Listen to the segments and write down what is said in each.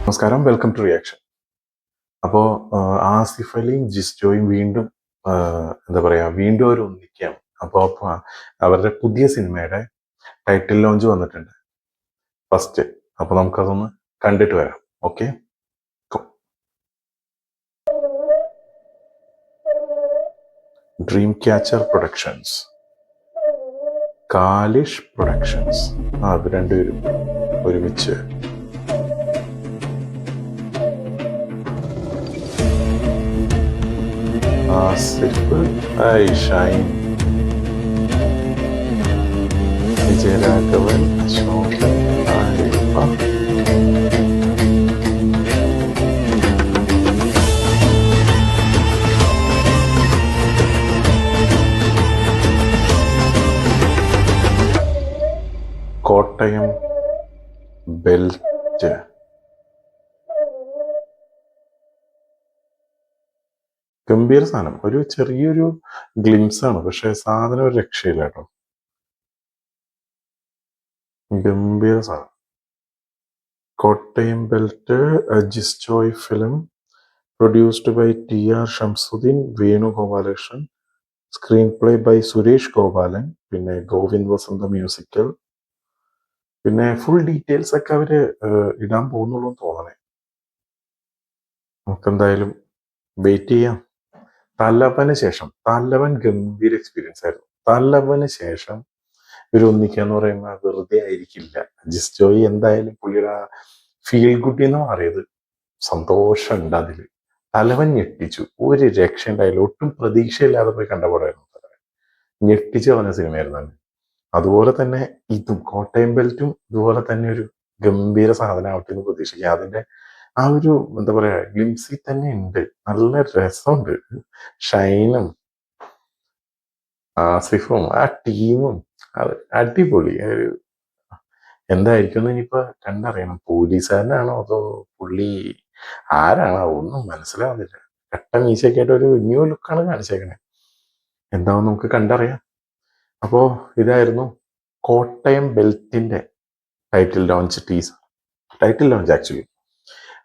നമസ്കാരം, welcome to reaction. അപ്പോൾ ആസിഫ് അലിയും ജിസ്റ്റോയും വീണ്ടും എന്താ പറയുക, വീണ്ടും അവർ ഒന്നിക്കുകയാണ്. അപ്പോൾ അവരുടെ പുതിയ സിനിമയുടെ ടൈറ്റിൽ ലോഞ്ച് വന്നിട്ടുണ്ട് ഫസ്റ്റ്. അപ്പോൾ നമുക്കതൊന്ന് കണ്ടിട്ട് വരാം. Okay, dream catcher productions, Kalish productions, അത് രണ്ടുപേരും ഒരുമിച്ച്. ആസിഫ്, ഷൈൻ, വിജയരാഘവൻ, അശോകൻ, ആരിഫ, കോട്ടയം ബെൽറ്റ്. ഗംഭീര സാധനം. ഒരു ചെറിയൊരു ഗ്ലിംസ് ആണ്, പക്ഷെ സാധനം ഒരു രക്ഷയില്ല കേട്ടോ. ഗംഭീര സാധനം. കോട്ടയം ബെൽറ്റ്, ജിസ്റ്റോയ് film, produced by TR Shamsuddin, Venu Gopalakrishnan, screen play by Suresh Gopalan, പിന്നെ ഗോവിന്ദ് വസന്ത മ്യൂസിക്കൽ. പിന്നെ ഫുൾ ഡീറ്റെയിൽസ് ഒക്കെ അവര് ഇടാൻ പോകുന്നുള്ളൂ എന്ന് തോന്നണേ. നമുക്കെന്തായാലും വെയിറ്റ് ചെയ്യാം. തലവന് ശേഷം, തലവൻ ഗംഭീര എക്സ്പീരിയൻസ് ആയിരുന്നു. തലവന് ശേഷം ഇവർ ഒന്നിക്കാന്ന് പറയുന്നത് വെറുതെ ആയിരിക്കില്ല. ജിസ്റ്റോയി എന്തായാലും പുള്ളിയുടെ ഫീൽ ഗുഡ് എന്ന് മാറിയത് സന്തോഷം ഉണ്ട് അതില്. തലവൻ ഞെട്ടിച്ചു, ഒരു രക്ഷ ഉണ്ടായില്ല. ഒട്ടും പ്രതീക്ഷയില്ലാതെ പോയി കണ്ട പടമായിരുന്നു തലവൻ. ഞെട്ടിച്ചു കളഞ്ഞ സിനിമയായിരുന്നു. അതുപോലെ തന്നെ ഇതും കോട്ടയം ബെൽറ്റും ഇതുപോലെ തന്നെ ഒരു ഗംഭീര സാധനമാവട്ടെ എന്ന് പ്രതീക്ഷിക്കുക. അതിന്റെ ആ ഒരു എന്താ പറയാ ഗ്ലിംസിൽ തന്നെ ഉണ്ട്, നല്ല രസമുണ്ട്. ഷൈനും ആസിഫും ആ ടീമും അത് അടിപൊളി. ഒരു എന്തായിരിക്കും ഇനിയിപ്പോ കണ്ടറിയണം. പോലീസുകാരനാണോ അതോ പുള്ളി ആരാണോ ഒന്നും മനസ്സിലാവുന്നില്ല. കട്ട മീശയൊക്കെ ആയിട്ട് ഒരു ന്യൂ ലുക്കാണ് കാണിച്ചേക്കണേ. എന്താവും നമുക്ക് കണ്ടറിയാം. അപ്പോ ഇതായിരുന്നു കോട്ടയം ബെൽറ്റിന്റെ ടൈറ്റിൽ ലോഞ്ച് ആക്ച്വലി.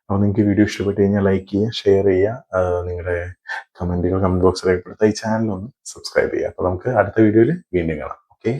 അപ്പോൾ നിങ്ങൾക്ക് വീഡിയോ ഇഷ്ടപ്പെട്ട് കഴിഞ്ഞാൽ ലൈക്ക് ചെയ്യുക, ഷെയർ ചെയ്യുക, നിങ്ങളുടെ കമന്റ് ബോക്സിൽ രേഖപ്പെടുത്തുക. ഈ ചാനൽ ഒന്ന് സബ്സ്ക്രൈബ് ചെയ്യുക. അപ്പോൾ നമുക്ക് അടുത്ത വീഡിയോയിൽ വീണ്ടും കാണാം. ഓക്കെ.